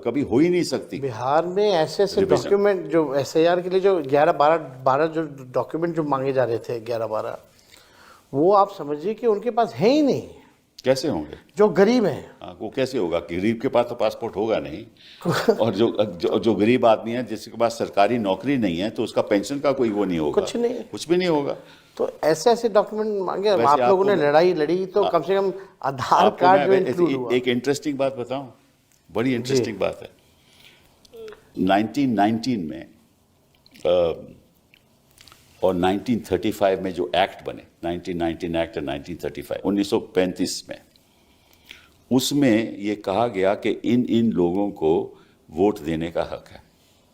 कभी हो ही नहीं सकती। बिहार में ऐसे डॉक्यूमेंट जो SIR के लिए जो 11-12 जो डॉक्यूमेंट जो मांगे जा रहे थे, 11-12, वो आप समझिए कि उनके पास है ही नहीं। कैसे होंगे? जो गरीब हैं। वो कैसे होगा? गरीब के पास तो पासपोर्ट होगा नहीं और जो गरीब आदमी है जिसके पास सरकारी नौकरी नहीं है तो उसका पेंशन का कोई वो नहीं होगा, कुछ भी नहीं होगा। तो ऐसे डॉक्यूमेंट मांगे, आप लोगों ने लड़ाई लड़ी तो कम से कम आधार कार्ड जो इंक्लूड हुआ। एक इंटरेस्टिंग बात बताऊं, बड़ी इंटरेस्टिंग बात है। 1919 में और 1935 में जो एक्ट बने, 1919 एक्ट और 1935, 1935 में, उसमें ये कहा गया कि इन लोगों को वोट देने का हक है।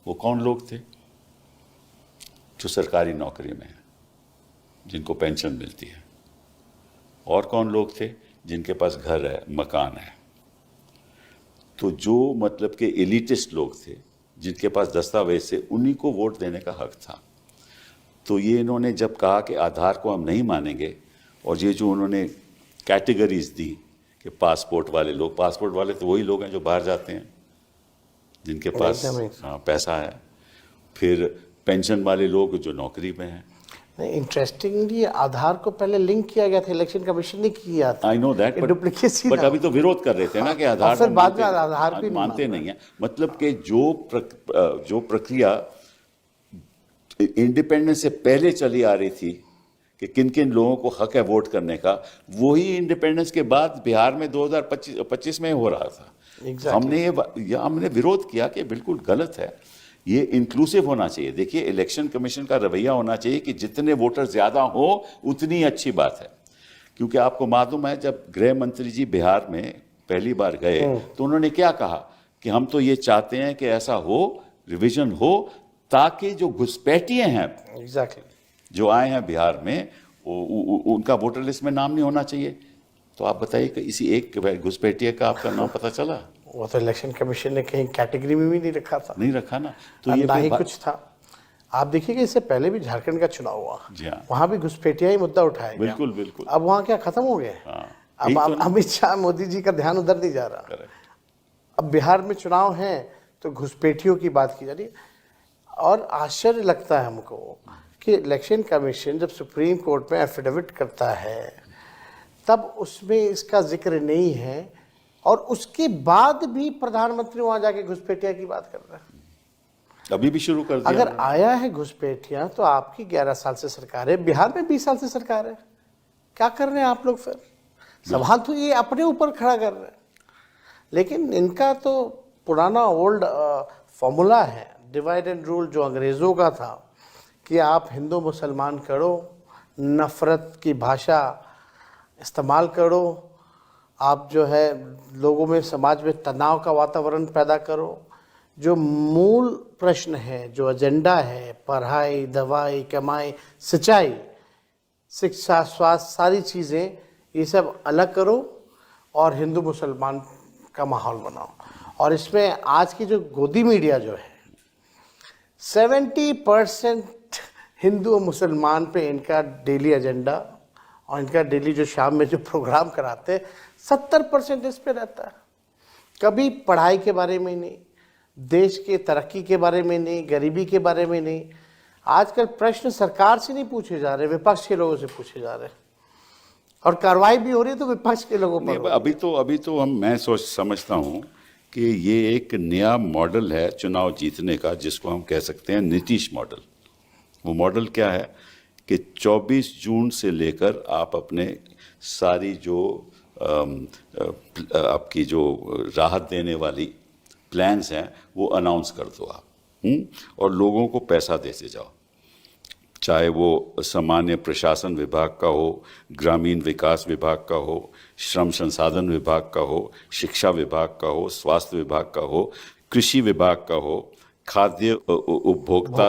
वो कौन लोग थे? जो सरकारी नौकरी में है, जिनको पेंशन मिलती है। और कौन लोग थे? जिनके पास घर है, मकान है। तो जो मतलब के एलिटिस्ट लोग थे, जिनके पास दस्तावेज थे, उन्हीं को वोट देने का हक था। तो ये इन्होंने जब कहा कि आधार को हम नहीं मानेंगे, और ये जो उन्होंने कैटेगरीज दी कि पासपोर्ट वाले लोग, पासपोर्ट वाले तो वही लोग हैं जो बाहर जाते हैं, जिनके पास पैसा है। फिर पेंशन वाले लोग जो नौकरी में हैं। इंटरेस्टिंगली आधार को पहले लिंक किया गया था, इलेक्शन कमिशन ने किया था। आई नो दैट, बट अभी तो विरोध कर रहे थे ना कि आधार फिर बाद में आधार भी मानते नहीं है। मतलब कि जो प्रक्रिया इंडिपेंडेंस से पहले चली आ रही थी कि किन किन लोगों को हक है वोट करने का, वही इंडिपेंडेंस के बाद बिहार में 2025 में हो रहा था। हमने विरोध किया कि बिल्कुल गलत है। ये इंक्लूसिव होना चाहिए। देखिए, इलेक्शन कमीशन का रवैया होना चाहिए कि जितने वोटर ज्यादा हो उतनी अच्छी बात है। क्योंकि आपको मालूम है, जब गृह मंत्री जी बिहार में पहली बार गए तो उन्होंने क्या कहा कि हम तो ये चाहते हैं कि ऐसा हो, रिवीजन हो, ताकि जो घुसपैठिए हैं एग्जैक्टली जो आए हैं बिहार में उनका वोटर लिस्ट में नाम नहीं होना चाहिए। तो आप बताइए कि इसी एक घुसपैठिए का आपका नाम पता चला? वो तो इलेक्शन कमीशन ने कहीं कैटेगरी में भी नहीं रखा था, नहीं रखा ना। तो और ये ना ही फिर कुछ था। आप देखिएगा, इससे पहले भी झारखंड का चुनाव हुआ, जी हाँ, वहां भी घुसपैठिया ही मुद्दा उठाया गया। बिल्कुल बिल्कुल। अब वहां क्या खत्म हो गया? हाँ, अब यही तो ना। अमित शाह मोदी जी का ध्यान उधर नहीं जा रहा। Correct. अब बिहार में चुनाव है तो घुसपैठियों की बात की जा रही है। और आश्चर्य लगता है हमको कि इलेक्शन कमीशन जब सुप्रीम कोर्ट में एफिडेविट करता है तब उसमें इसका जिक्र नहीं है, और उसके बाद भी प्रधानमंत्री वहां जाके घुसपैठिया की बात कर रहे हैं। अभी भी शुरू कर दिया अगर उन्होंने। आया है घुसपैठिया तो आपकी 11 साल से सरकार है, बिहार में 20 साल से सरकार है, क्या कर रहे हैं आप लोग? फिर सवाल तो ये अपने ऊपर खड़ा कर रहे हैं। लेकिन इनका तो पुराना ओल्ड फॉर्मूला है, डिवाइड एंड रूल, जो अंग्रेज़ों का था कि आप हिंदू मुसलमान करो, नफ़रत की भाषा इस्तेमाल करो, आप जो है लोगों में, समाज में तनाव का वातावरण पैदा करो। जो मूल प्रश्न है, जो एजेंडा है, पढ़ाई, दवाई, कमाई, सिंचाई, शिक्षा, स्वास्थ्य, सारी चीज़ें, ये सब अलग करो और हिंदू मुसलमान का माहौल बनाओ। और इसमें आज की जो गोदी मीडिया जो है, 70% हिंदू और मुसलमान पे इनका डेली एजेंडा, और इनका डेली जो शाम में जो प्रोग्राम कराते हैं 70% इस पे रहता है। कभी पढ़ाई के बारे में नहीं, देश के तरक्की के बारे में नहीं, गरीबी के बारे में नहीं। आजकल प्रश्न सरकार से नहीं पूछे जा रहे, विपक्ष के लोगों से पूछे जा रहे हैं, और कार्रवाई भी हो रही है तो विपक्ष के लोगों पर। अभी तो मैं समझता हूँ कि ये एक नया मॉडल है चुनाव जीतने का, जिसको हम कह सकते हैं नीतीश मॉडल। वो मॉडल क्या है कि 24 जून से लेकर आप अपने सारी जो आपकी जो राहत देने वाली प्लान्स हैं वो अनाउंस कर दो आप, और लोगों को पैसा देते जाओ। चाहे वो सामान्य प्रशासन विभाग का हो, ग्रामीण विकास विभाग का हो, श्रम संसाधन विभाग का हो, शिक्षा विभाग का हो, स्वास्थ्य विभाग का हो, कृषि विभाग का हो, खाद्य उपभोक्ता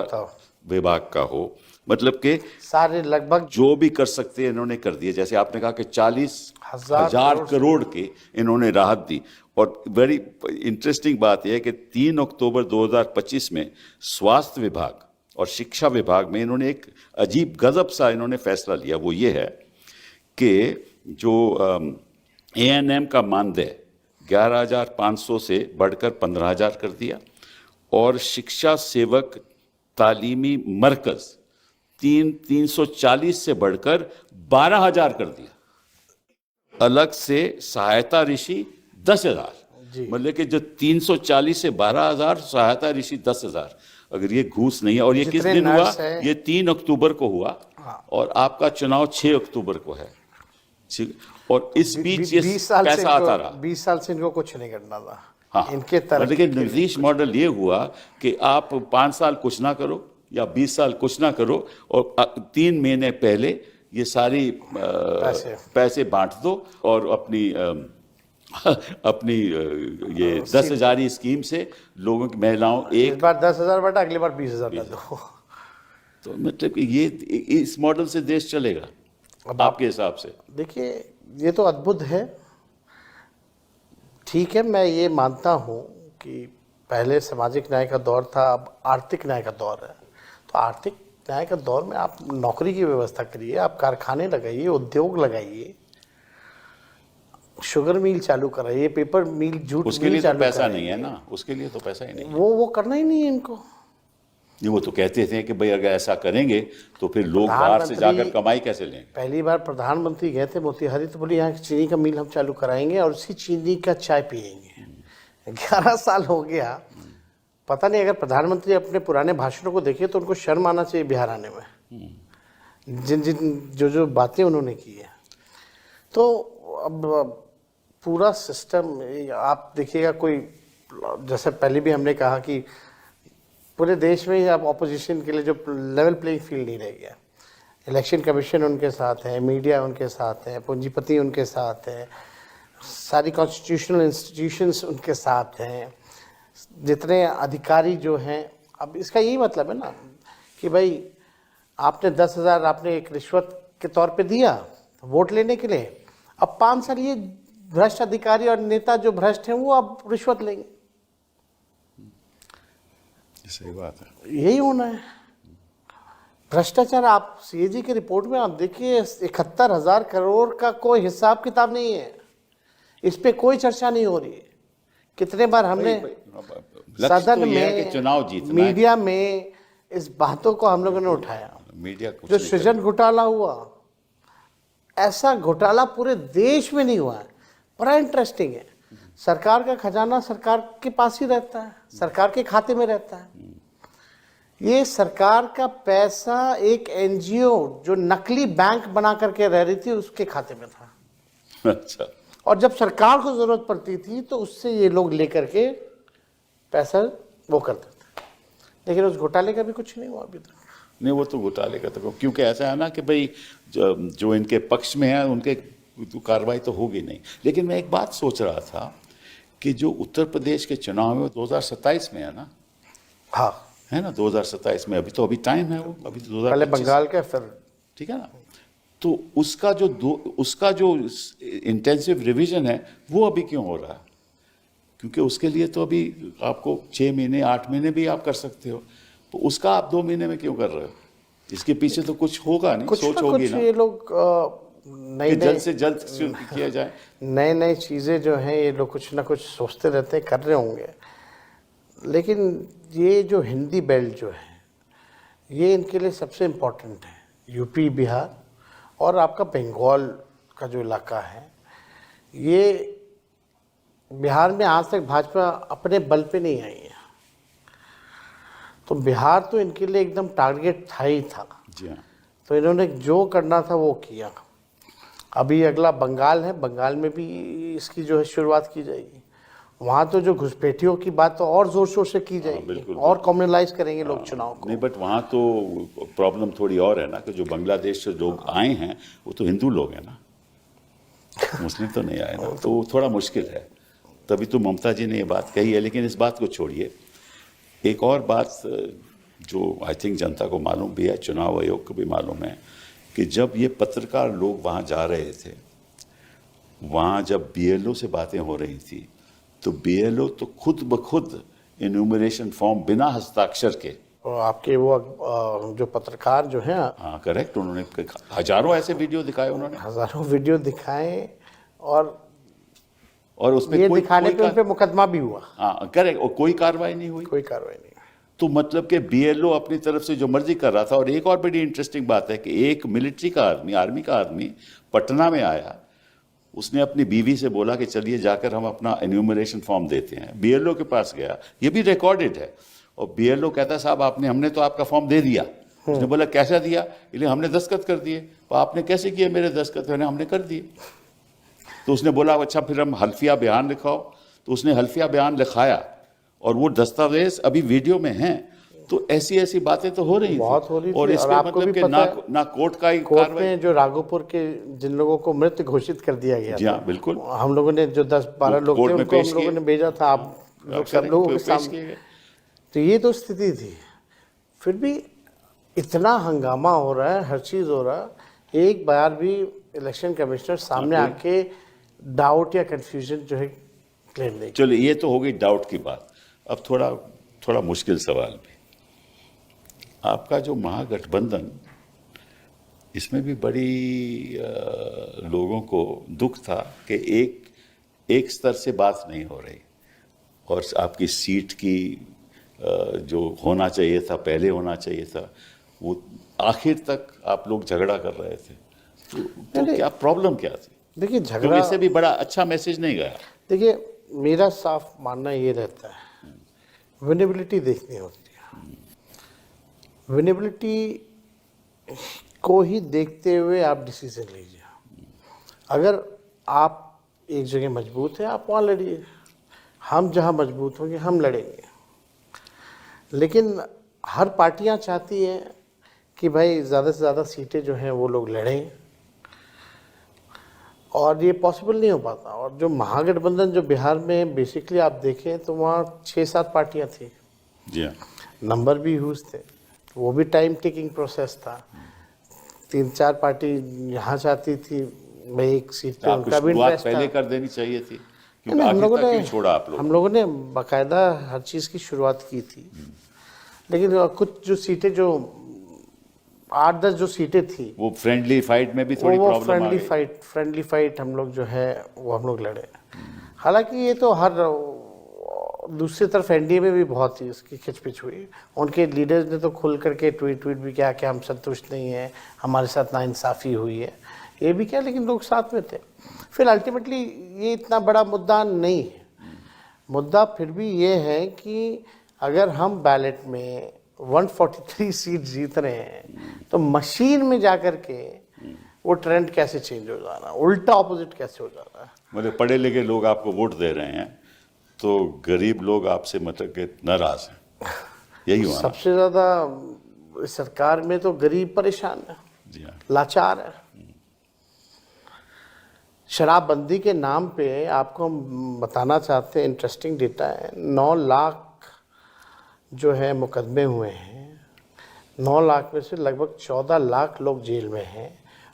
विभाग का हो, मतलब कि सारे लगभग जो भी कर सकते हैं इन्होंने कर दिए। जैसे आपने कहा कि 40,000 करोड़ की इन्होंने राहत दी। और वेरी इंटरेस्टिंग बात यह है कि 3 अक्टूबर 2025 में स्वास्थ्य विभाग और शिक्षा विभाग में इन्होंने एक अजीब गजब सा इन्होंने फैसला लिया। वो ये है कि जो ANM का मानदेय 11,500 से बढ़कर 15,000 कर दिया, और शिक्षा सेवक तालीमी मरकज 340 से बढ़कर 12,000 कर दिया। अलग से सहायता ऋषि 10,000, मतलब कि जो 340 से 12,000, सहायता ऋषि 10,000। अगर ये घूस नहीं है, और ये किस दिन हुआ? ये 3 अक्टूबर को हुआ, और आपका चुनाव 6 अक्टूबर को है। और इस बीच ये पैसा आता रहा। 20 साल से इनको कुछ नहीं करना था। हाँ, इनके तरफ लेकिन नीतीश मॉडल ये हुआ कि आप 5 साल कुछ ना करो या 20 साल कुछ ना करो, और 3 महीने पहले ये सारी पैसे बांट दो, और अपनी ये 10,000 स्कीम से लोगों की महिलाओं इस बार 10,000 बटा, अगली बार 20,000 कर दो। तो मतलब कि ये इस मॉडल से देश चलेगा अब आपके हिसाब से? देखिए, ये तो अद्भुत है। ठीक है, मैं ये मानता हूँ कि पहले सामाजिक न्याय का दौर था, अब आर्थिक न्याय का दौर है। तो आर्थिक न्याय का दौर में आप नौकरी की व्यवस्था करिए, आप कारखाने लगाइए, उद्योग लगाइए, शुगर मिल चालू कराइए, पेपर मिल, जूट मिल चालू कराइए। उसके लिए तो पैसा नहीं है ना, उसके लिए तो पैसा ही नहीं है। वो करना ही नहीं है इनको। ये वो तो कहते थे कि भाई अगर ऐसा करेंगे तो फिर लोग बाहर से जाकर कमाई कैसे लेंगे। पहली बार प्रधानमंत्री गए थे मोतिहारी, तो बोले यहाँ चीनी का मिल हम चालू कराएंगे और उसी चीनी का चाय पियेंगे। 11 साल हो गया, पता नहीं। अगर प्रधानमंत्री अपने पुराने भाषणों को देखे तो उनको शर्म आना चाहिए बिहार आने में, जो बातें उन्होंने की है। तो अब पूरा सिस्टम आप देखिएगा, कोई जैसे पहले भी हमने कहा कि पूरे देश में ही अब ऑपोजिशन के लिए जो लेवल प्लेइंग फील्ड नहीं रह गया। इलेक्शन कमीशन उनके साथ है, मीडिया उनके साथ है, पूंजीपति उनके साथ है, सारी कॉन्स्टिट्यूशनल इंस्टीट्यूशंस उनके साथ हैं, जितने अधिकारी जो हैं। अब इसका यही मतलब है ना कि भाई आपने 10,000 आपने एक रिश्वत के तौर पे दिया वोट लेने के लिए, अब 5 साल ये भ्रष्ट अधिकारी और नेता जो भ्रष्ट हैं वो अब रिश्वत लेंगे। सही बात है, यही होना है। भ्रष्टाचार आप सीएजी की रिपोर्ट में आप देखिए 71,000 करोड़ का कोई हिसाब किताब नहीं है, इस पे कोई चर्चा नहीं हो रही है। कितने बार हमने सदन में, चुनाव जीतना, मीडिया में इस बातों को हम लोगों ने उठाया। मीडिया कुछ जो सृजन घोटाला हुआ, ऐसा घोटाला पूरे देश में नहीं हुआ है। बड़ा इंटरेस्टिंग है। सरकार का खजाना सरकार के पास ही रहता है, सरकार के खाते में रहता है। ये सरकार का पैसा एक एनजीओ जो नकली बैंक बना करके रह रही थी उसके खाते में था। अच्छा। और जब सरकार को जरूरत पड़ती थी तो उससे ये लोग लेकर के पैसा वो करते थे। लेकिन उस घोटाले का भी कुछ नहीं हुआ अभी तक। नहीं, वो तो घोटाले का तो, क्योंकि ऐसा है ना कि भाई जो इनके पक्ष में है उनके तो कार्रवाई तो होगी नहीं। लेकिन मैं एक बात सोच रहा था कि जो उत्तर प्रदेश के चुनाव में 2027 में है ना, हाँ है ना, 2027 में, अभी टाइम है, वो अभी तो 2025 पहले बंगाल का, फिर ठीक है ना। तो उसका जो इंटेंसिव रिवीजन है वो अभी क्यों हो रहा है? क्योंकि उसके लिए तो अभी आपको 6 महीने 8 महीने भी आप कर सकते हो, तो उसका आप 2 महीने में क्यों कर रहे हो? इसके पीछे तो कुछ होगा नहीं, कुछ सोच ना होगी कुछ ना, ये लोग नई जल्द से जल्द किया जाए। नई चीज़ें जो हैं ये लोग कुछ ना कुछ सोचते रहते हैं, कर रहे होंगे। लेकिन ये जो हिंदी बेल्ट जो है ये इनके लिए सबसे इम्पोर्टेंट है। यूपी, बिहार और आपका बंगाल का जो इलाका है, ये बिहार में आज तक भाजपा अपने बल पे नहीं आई है, तो बिहार तो इनके लिए एकदम टारगेट था ही था। जी हाँ। तो इन्होंने जो करना था वो किया। अभी अगला बंगाल है, बंगाल में भी इसकी जो है शुरुआत की जाएगी। वहाँ तो जो घुसपैठियों की बात तो और जोर शोर से की जाएगी, बिल्कुल, और कम्युनलाइज करेंगे लोग चुनाव को। नहीं, बट वहाँ तो प्रॉब्लम थोड़ी और है ना कि जो बांग्लादेश से लोग आए हैं वो तो हिंदू लोग हैं ना, मुस्लिम तो नहीं आए ना, तो थोड़ा मुश्किल है। तभी तो ममता जी ने ये बात कही है। लेकिन इस बात को छोड़िए, एक और बात जो आई थिंक जनता को मालूम भी है, चुनाव आयोग को भी मालूम है, कि जब ये पत्रकार लोग वहाँ जा रहे थे, वहाँ जब बीएलओ से बातें हो रही थी, तो बीएलओ तो खुद ब खुद इन्यूमरेशन फॉर्म बिना हस्ताक्षर के, और आपके वो जो पत्रकार जो हैं, हाँ करेक्ट, उन्होंने हजारों ऐसे वीडियो दिखाए, उन्होंने हजारों वीडियो दिखाए, और उसमें ये दिखाने पे उन पे मुकदमा भी हुआ। हाँ करेक्ट, और कोई कार्रवाई नहीं हुई। कोई कार्रवाई नहीं। तो मतलब कि बीएलओ अपनी तरफ से जो मर्जी कर रहा था। और एक और बड़ी इंटरेस्टिंग बात है कि एक मिलिट्री का आदमी, आर्मी का आदमी पटना में आया, उसने अपनी बीवी से बोला कि चलिए जाकर हम अपना एन्यूमरेशन फॉर्म देते हैं। बीएलओ के पास गया, ये भी रिकॉर्डेड है, और बीएलओ कहता है साहब हमने तो आपका फॉर्म दे दिया। उसने बोला कैसा दिया? इसलिए हमने दस्तखत कर दिए। तो आपने कैसे किए मेरे दस्तखत? हमने कर दिए। तो उसने बोला अच्छा फिर हम हल्फिया बयान लिखाओ। तो उसने हल्फिया बयान लिखाया और वो दस्तावेज अभी वीडियो में हैं। तो ऐसी बातें तो हो रही बहुत हो रही थी। और इसके मतलब कि ना कोर्ट का ही कोर्ट में जो राघोपुर के जिन लोगों को मृत घोषित कर दिया गया, जी हाँ बिल्कुल, हम लोगों ने जो 10-12 लोग थे उनको हम लोगों ने भेजा था, आप लोग सब लोगों के सामने। तो ये तो स्थिति थी। फिर भी इतना हंगामा हो रहा है, हर चीज़ हो रहा है, एक बार भी इलेक्शन कमिश्नर सामने आके डाउट या कंफ्यूजन जो है क्लेम नहीं। चलो ये तो हो गई डाउट की बात। अब थोड़ा मुश्किल सवाल भी, आपका जो महागठबंधन, इसमें भी बड़ी लोगों को दुख था कि एक स्तर से बात नहीं हो रही, और आपकी सीट की जो होना चाहिए था, पहले होना चाहिए था, वो आखिर तक आप लोग झगड़ा कर रहे थे। तो क्या प्रॉब्लम क्या थी? देखिए झगड़ा, इससे भी बड़ा अच्छा मैसेज नहीं गया। देखिए मेरा साफ मानना ये रहता है, विनेबिलिटी देखनी होती है। विनेबिलिटी को ही देखते हुए आप डिसीजन लीजिए। अगर आप एक जगह मजबूत हैं, आप वहाँ लड़िए। हम जहाँ मजबूत होंगे हम लड़ेंगे। लेकिन हर पार्टियां चाहती हैं कि भाई ज़्यादा से ज़्यादा सीटें जो हैं वो लोग लड़ें, और ये पॉसिबल नहीं हो पाता। और जो महागठबंधन जो बिहार में बेसिकली आप देखें तो वहाँ 6-7 पार्टियां थी, जी हाँ। नंबर भी ह्यूज थे, वो भी टाइम टेकिंग प्रोसेस था। 3-4 पार्टी यहाँ चाहती थी भाई एक सीट पे, आपको उनका भी शुरुआत इंटरेस्ट पहले था। कर देनी चाहिए थी, क्योंकि नहीं, आखिर तक क्यों छोड़ा आप लोग? हम लोगों ने बाकायदा हर चीज़ की शुरुआत की थी, लेकिन कुछ जो सीटें जो 8-10 जो सीटें थी वो फ्रेंडली फाइट में भी थोड़ी वो प्रॉब्लम आ गई। फ्रेंडली फाइट हम लोग जो है वो हम लोग लड़े। हालांकि ये तो हर दूसरी तरफ एनडीए में भी बहुत ही इसकी खिचपिच हुई। उनके लीडर्स ने तो खुल करके ट्वीट भी किया कि हम संतुष्ट नहीं हैं, हमारे साथ नाइंसाफ़ी हुई है, ये भी क्या, लेकिन लोग साथ में थे। फिर अल्टीमेटली ये इतना बड़ा मुद्दा नहीं है। मुद्दा फिर भी ये है कि अगर हम बैलेट में 143 सीट जीत रहे हैं तो मशीन में जाकर के वो ट्रेंड कैसे चेंज हो जाना, उल्टा ऑपोजिट कैसे हो जाना है। मतलब पढ़े लिखे लोग आपको वोट दे रहे हैं तो गरीब लोग आपसे मतलब के नाराज हैं, यही हुआ ना? सबसे ज़्यादा इस सरकार में तो गरीब परेशान है, जी हाँ। लाचार है। शराबबंदी के नाम पे आपको हम बताना चाहते हैं, इंटरेस्टिंग डेटा है, 9 लाख जो है मुकदमे हुए हैं। 9 लाख में से लगभग 14 लाख लोग जेल में हैं,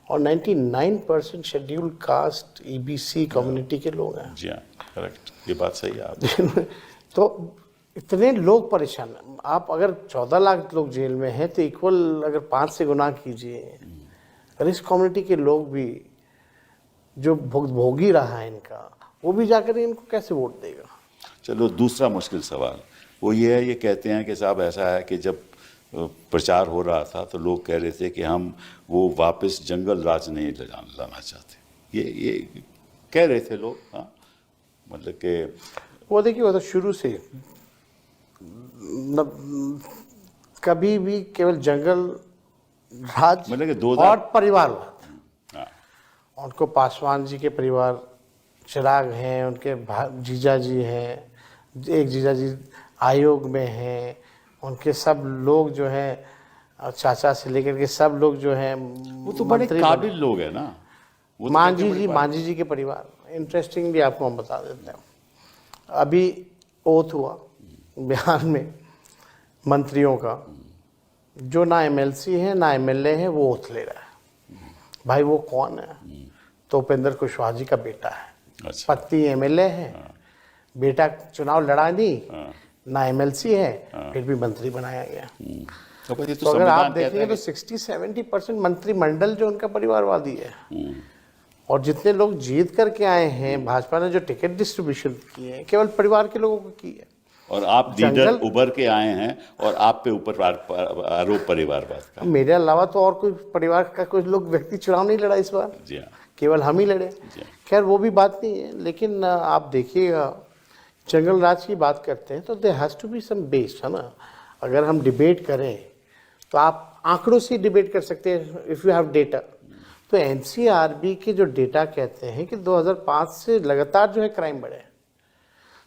और 99% शेड्यूल्ड कास्ट ईबीसी कम्युनिटी के लोग हैं। जी हाँ, करेक्ट, ये बात सही है आप। तो इतने लोग परेशान हैं। आप अगर 14 लाख लोग जेल में हैं तो इक्वल अगर 5 से गुना कीजिए, अगर इस कम्युनिटी के लोग भी जो भोगी रहा है इनका, वो भी जाकर इनको कैसे वोट देगा? चलो दूसरा मुश्किल सवाल वो ये है, ये कहते हैं कि साहब ऐसा है कि जब प्रचार हो रहा था तो लोग कह रहे थे कि हम वो वापस जंगल राज नहीं लाना चाहते, ये कह रहे थे लोग। हाँ, मतलब कि वो देखिए, वो तो शुरू से कभी भी केवल जंगल राज मतलब कि 2000 और परिवारवाद। हाँ, उनको पासवान जी के परिवार चिराग हैं, उनके जीजा जी हैं, एक जीजा जी आयोग में हैं, उनके सब लोग जो हैं चाचा से लेकर के सब लोग जो हैं वो तो बड़े काबिल लोग हैं ना। वो तो मांझी जी के परिवार। इंटरेस्टिंगली आपको हम बता देते हैं, अभी ओथ हुआ बिहार में मंत्रियों का, जो ना एमएलसी है ना एमएलए है, वो ओथ ले रहा है। भाई वो कौन है? तो उपेंद्र कुशवाहा जी का बेटा है। अच्छा। पत्नी एमएलए है, बेटा चुनाव लड़ा नहीं, ना एमएलसी है, फिर भी मंत्री बनाया गया। तो अगर आप देखेंगे तो 60-70% मंत्रिमंडल जो उनका परिवारवादी है। और जितने लोग जीत करके आए हैं, भाजपा ने जो टिकट डिस्ट्रीब्यूशन की है केवल परिवार के लोगों को की है। और आप लीडर उभर के आए हैं और आप पे ऊपर आरोप परिवारवाद का। मेरे अलावा तो और कोई परिवार का कोई लोग व्यक्ति चुनाव नहीं लड़ा इस बार। जी हाँ, केवल हम ही लड़े। खैर वो भी बात नहीं है, लेकिन आप देखिएगा, जंगल राज की बात करते हैं तो there has to be some base, है ना। अगर हम डिबेट करें तो आप आंकड़ों से डिबेट कर सकते हैं, इफ़ यू हैव डेटा। तो एनसीआरबी के जो डेटा कहते हैं कि 2005 से लगातार जो है क्राइम बढ़े,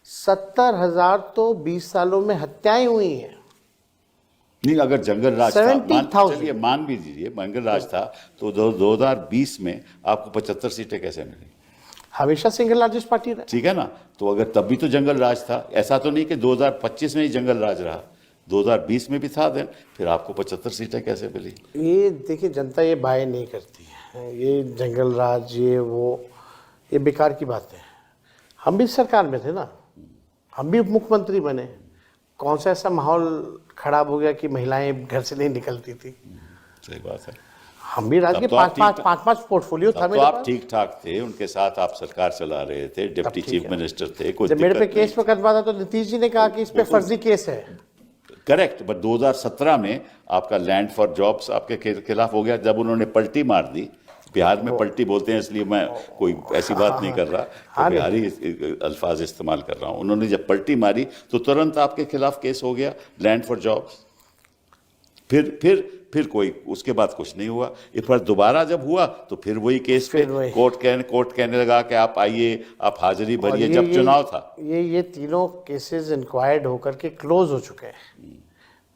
70,000 तो 20 सालों में हत्याएं हुई हैं। नहीं, अगर जंगल राज था, 70,000 चलिए मान भी दीजिए जंगल राज था, तो 2020 में आपको 75 सीटें कैसे मिली? हमेशा सिंगल लार्जेस्ट पार्टी रहे। ठीक है ना, तो अगर तब भी तो जंगल राज था, ऐसा तो नहीं कि 2025 में ही जंगल राज रहा, 2020 में भी था। देन फिर आपको 75 सीटें कैसे मिली? ये देखिए, जनता ये बाय नहीं करती है, ये जंगल राज ये वो, ये बेकार की बात है। हम भी सरकार में थे ना, हम भी मुख्यमंत्री बने, कौन सा ऐसा माहौल खराब हो गया कि महिलाएं घर से नहीं निकलती थी? सही बात है। हम भी राज्य पाँच पोर्टफोलियो था मेरे पास। पास। आप ठीक ठाक थे, उनके साथ आप सरकार चला रहे थे, डिप्टी चीफ मिनिस्टर थे, कोई जब मेरे पे केस मुकदमा था तो नीतीश जी ने कहा कि इस पे फर्जी केस है। करेक्ट, बट 2017 में आपका लैंड फॉर जॉब्स आपके खिलाफ हो गया, जब उन्होंने पलटी मार दी। बिहार में पलटी बोलते हैं, इसलिए मैं कोई ऐसी बात नहीं कर रहा, तो बिहारी अल्फाज इस्तेमाल कर रहा हूँ। उन्होंने जब पलटी मारी तो तुरंत आपके खिलाफ केस हो गया, लैंड फॉर जॉब्स। फिर कोई उसके बाद कुछ नहीं हुआ। एक बार दोबारा जब हुआ तो फिर वही केस पे कोर्ट कहने लगा कि आप आइए, आप हाजिरी भरिए, जब चुनाव था। ये तीनों केसेस इंक्वायर्ड होकर के क्लोज हो चुके हैं।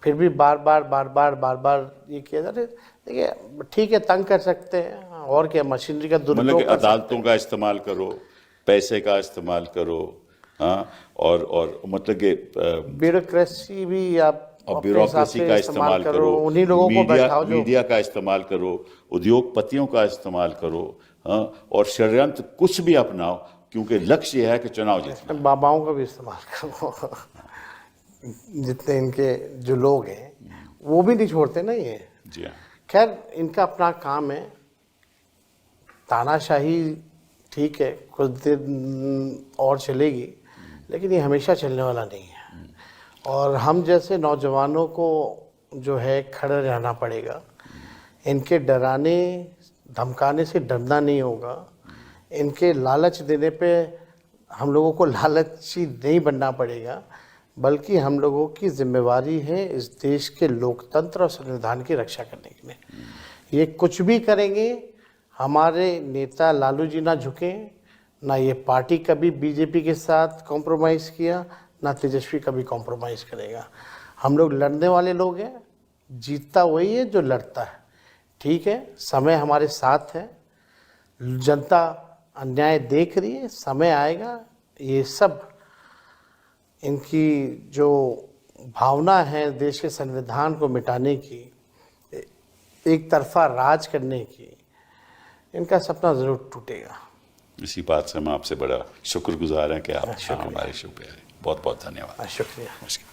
फिर भी बार बार ये किया जा रहा है। देखिए ठीक है, तंग कर सकते हैं, और क्या, मशीनरी का मतलब दुरुपयोग कि कर सकते अदालतों का इस्तेमाल करो, पैसे का इस्तेमाल करो, हाँ, और मतलब कि हैं। ब्यूरोक्रेसी भी आप और अपने हिसाब ब्यूरोक्रेसी से का इस्तेमाल करो, उन्हीं लोगों को बैठाओ जो मीडिया का इस्तेमाल करो, उद्योगपतियों का इस्तेमाल करो, हाँ, और षड्यंत्र कुछ भी अपनाओ, क्योंकि लक्ष्य यह है कि चुनाव जीतना। बाबाओं का भी इस्तेमाल करो। जितने इनके जो लोग हैं वो भी नहीं छोड़ते ना ये। जी हाँ। खैर इनका अपना काम है, तानाशाही ठीक है कुछ दिन और चलेगी, लेकिन ये हमेशा चलने वाला नहीं है। और हम जैसे नौजवानों को जो है खड़े रहना पड़ेगा। इनके डराने धमकाने से डरना नहीं होगा, इनके लालच देने पे हम लोगों को लालची नहीं बनना पड़ेगा, बल्कि हम लोगों की जिम्मेवारी है इस देश के लोकतंत्र और संविधान की रक्षा करने के लिए। ये कुछ भी करेंगे, हमारे नेता लालू जी ना झुके, ना ये पार्टी कभी बीजेपी के साथ कॉम्प्रोमाइज़ किया, ना तेजस्वी कभी कॉम्प्रोमाइज़ करेगा। हम लोग लड़ने वाले लोग हैं, जीतता वही है जो लड़ता है। ठीक है, समय हमारे साथ है, जनता अन्याय देख रही है, समय आएगा ये सब इनकी जो भावना है देश के संविधान को मिटाने की, एक तरफा राज करने की, इनका सपना ज़रूर टूटेगा। इसी बात से हम आपसे बड़ा शुक्रगुजार हैं कि आप हमारे शो पे आए। बहुत बहुत धन्यवाद। शुक्रिया। नमस्कार।